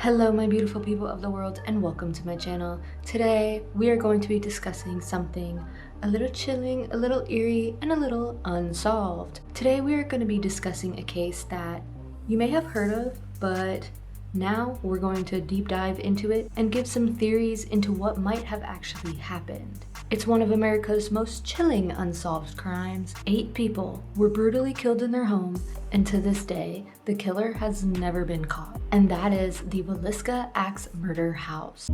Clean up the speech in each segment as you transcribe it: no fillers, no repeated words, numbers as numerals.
Hello my beautiful people of the world and welcome to my channel. Today we are going to be discussing something a little chilling, a little eerie, and a little unsolved. Today we are going to be discussing a case that you may have heard of, but now we're going to deep dive into it and give some theories into what might have actually happened. It's one of America's most chilling unsolved crimes. 8 people were brutally killed in their home, and to this day, the killer has never been caught. And that is the Villisca Axe Murder House.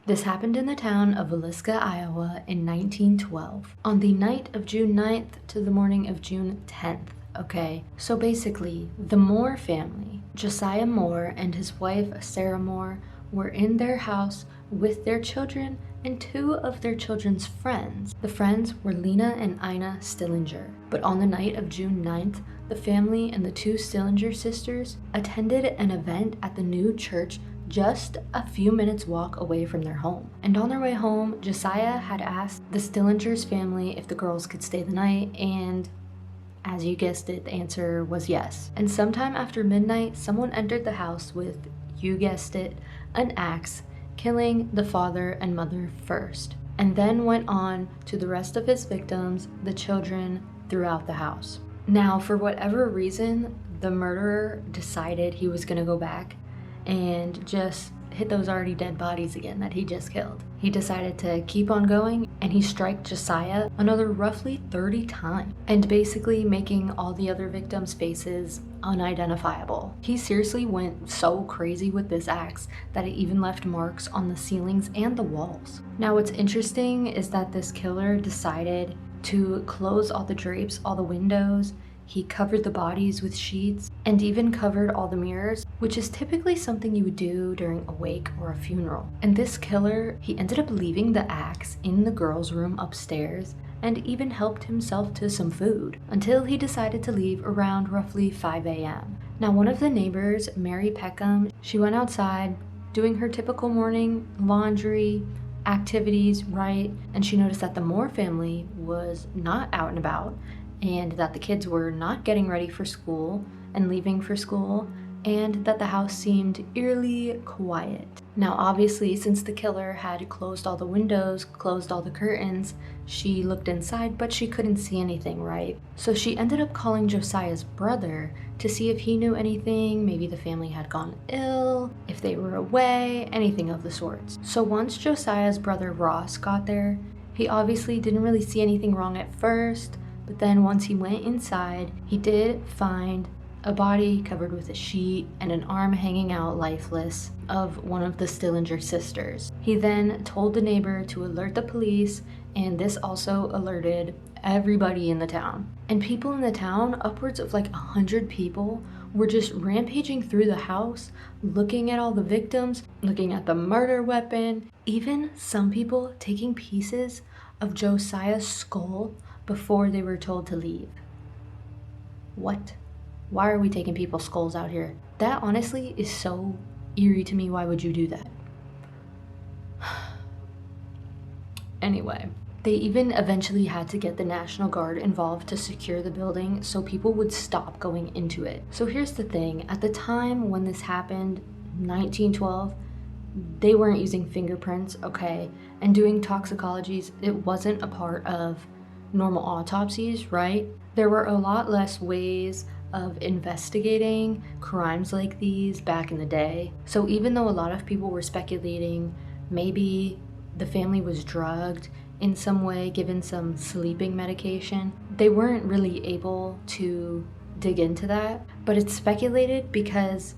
This happened in the town of Villisca, Iowa in 1912, on the night of June 9th to the morning of June 10th. Okay, so basically, the Moore family, Josiah Moore and his wife Sarah Moore, were in their house with their children and 2 of their children's friends. The friends were Lena and Ina Stillinger. But on the night of June 9th, the family and the 2 Stillinger sisters attended an event at the new church just a few minutes walk away from their home. And on their way home, Josiah had asked the Stillingers family if the girls could stay the night, and as you guessed it, the answer was yes. And sometime after midnight, someone entered the house with, you guessed it, an axe, killing the father and mother first, and then went on to the rest of his victims, the children, throughout the house. Now, for whatever reason, the murderer decided he was gonna go back and just hit those already dead bodies again that he just killed. He decided to keep on going, and he struck Josiah another roughly 30 times, and basically making all the other victims' faces unidentifiable. He seriously went so crazy with this axe that it even left marks on the ceilings and the walls. Now what's interesting is that this killer decided to close all the drapes, all the windows. He covered the bodies with sheets and even covered all the mirrors, which is typically something you would do during a wake or a funeral. And this killer, he ended up leaving the axe in the girls' room upstairs and even helped himself to some food until he decided to leave around roughly 5 a.m. Now, one of the neighbors, Mary Peckham, she went outside doing her typical morning laundry activities, right? And she noticed that the Moore family was not out and about, and that the kids were not getting ready for school and leaving for school, and that the house seemed eerily quiet. Now obviously, since the killer had closed all the windows, closed all the curtains, she looked inside but she couldn't see anything, right? So she ended up calling Josiah's brother to see if he knew anything, maybe the family had gone ill, if they were away, anything of the sorts. So once Josiah's brother Ross got there, he obviously didn't really see anything wrong at first, but then once he went inside, he did find a body covered with a sheet and an arm hanging out lifeless of one of the Stillinger sisters. He then told the neighbor to alert the police, and this also alerted everybody in the town. And people in the town, upwards of like 100 people, were just rampaging through the house, looking at all the victims, looking at the murder weapon, even some people taking pieces of Josiah's skull before they were told to leave. What? Why are we taking people's skulls out here? That honestly is so eerie to me. Why would you do that? Anyway, they even eventually had to get the National Guard involved to secure the building so people would stop going into it. So here's the thing, at the time when this happened, 1912, they weren't using fingerprints, okay? And doing toxicologies, it wasn't a part of normal autopsies, right? There were a lot less ways of investigating crimes like these back in the day. So even though a lot of people were speculating maybe the family was drugged in some way, given some sleeping medication, they weren't really able to dig into that. But it's speculated because,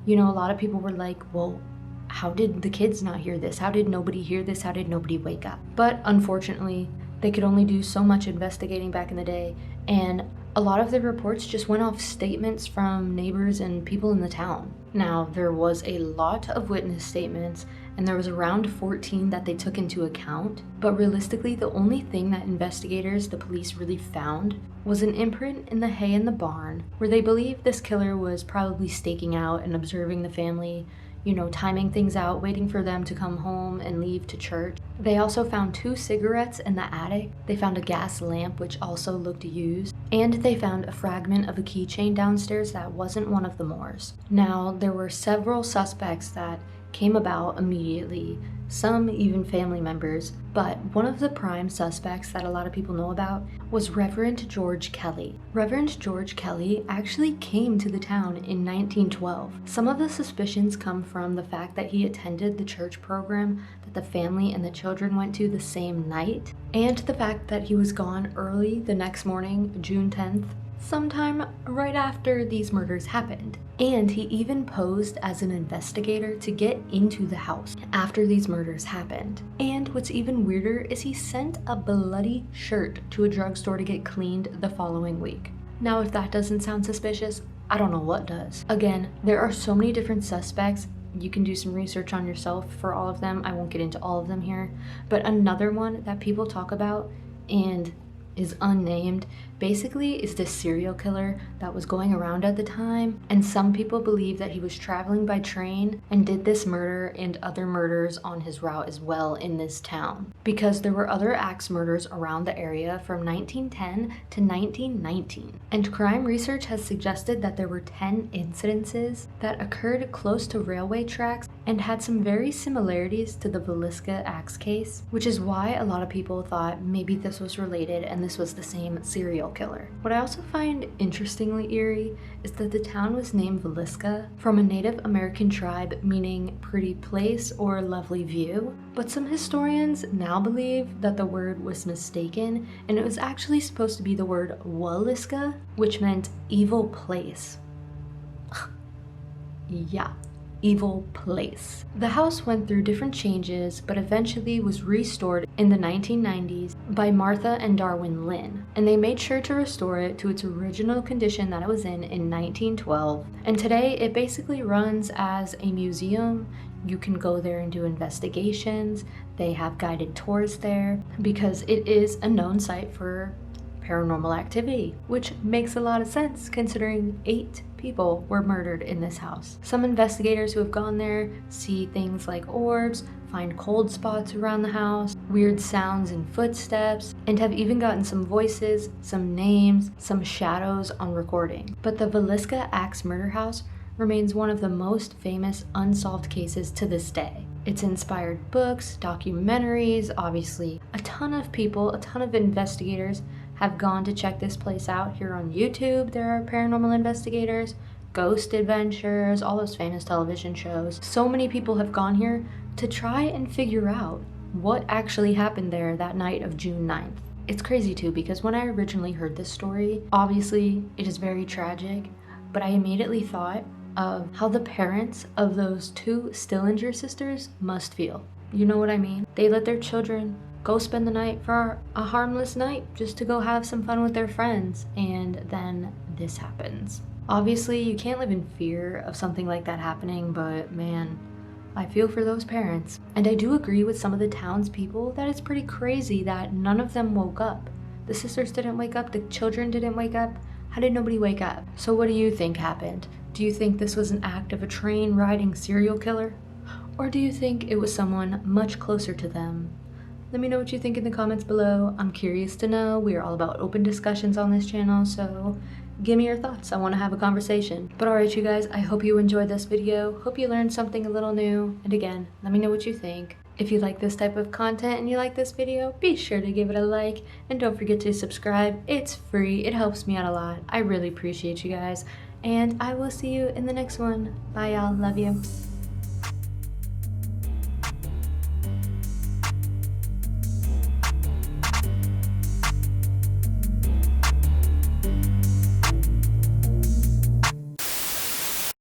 you know, a lot of people were like, well, how did the kids not hear this? How did nobody hear this? How did nobody wake up? But unfortunately, they could only do so much investigating back in the day, and a lot of the reports just went off statements from neighbors and people in the town. Now, there was a lot of witness statements, and there was around 14 that they took into account, but realistically, the only thing that investigators, the police, really found was an imprint in the hay in the barn, where they believe this killer was probably staking out and observing the family, you know, timing things out, waiting for them to come home and leave to church. They also found 2 cigarettes in the attic. They found a gas lamp, which also looked used. and they found a fragment of a keychain downstairs that wasn't one of the Moors. Now, there were several suspects that came about immediately, some even family members, but one of the prime suspects that a lot of people know about was Reverend George Kelly. Reverend George Kelly actually came to the town in 1912. Some of the suspicions come from the fact that he attended the church program that the family and the children went to the same night, and the fact that he was gone early the next morning, June 10th, sometime right after these murders happened. And he even posed as an investigator to get into the house after these murders happened. And what's even weirder is he sent a bloody shirt to a drugstore to get cleaned the following week. Now, if that doesn't sound suspicious, I don't know what does. Again, there are so many different suspects. You can do some research on yourself for all of them. I won't get into all of them here. But another one that people talk about and is unnamed basically is this serial killer that was going around at the time, and some people believe that he was traveling by train and did this murder and other murders on his route as well in this town, because there were other axe murders around the area from 1910 to 1919, and crime research has suggested that there were 10 incidences that occurred close to railway tracks and had some very similarities to the Villisca Axe case, which is why a lot of people thought maybe this was related and this was the same serial killer. What I also find interestingly eerie is that the town was named Villisca from a Native American tribe meaning pretty place or lovely view, but some historians now believe that the word was mistaken and it was actually supposed to be the word Villisca, which meant evil place. Yeah. Evil place. The house went through different changes, but eventually was restored in the 1990s by Martha and Darwin Lynn, and they made sure to restore it to its original condition that it was in 1912. And today it basically runs as a museum. You can go there and do investigations. They have guided tours there because it is a known site for paranormal activity, which makes a lot of sense considering 8 people were murdered in this house. Some investigators who have gone there see things like orbs, find cold spots around the house, weird sounds and footsteps, and have even gotten some voices, some names, some shadows on recording. But the Villisca Axe Murder House remains one of the most famous unsolved cases to this day. It's inspired books, documentaries, obviously. A ton of people, a ton of investigators have gone to check this place out. Here on YouTube, there are paranormal investigators, ghost adventures, all those famous television shows. So many people have gone here to try and figure out what actually happened there that night of June 9th. It's crazy too, because when I originally heard this story, obviously it is very tragic, but I immediately thought of how the parents of those 2 Stillinger sisters must feel. You know what I mean? They let their children go spend the night for a harmless night just to go have some fun with their friends, and then this happens. Obviously, you can't live in fear of something like that happening, but man, I feel for those parents. And I do agree with some of the townspeople that it's pretty crazy that none of them woke up. The sisters didn't wake up, the children didn't wake up. How did nobody wake up? So what do you think happened? Do you think this was an act of a train-riding serial killer? Or do you think it was someone much closer to them? Let me know what you think in the comments below. I'm curious to know. We are all about open discussions on this channel, so give me your thoughts. I want to have a conversation. But alright, you guys, I hope you enjoyed this video. Hope you learned something a little new. And again, let me know what you think. If you like this type of content and you like this video, be sure to give it a like. And don't forget to subscribe. It's free. It helps me out a lot. I really appreciate you guys. And I will see you in the next one. Bye, y'all. Love you.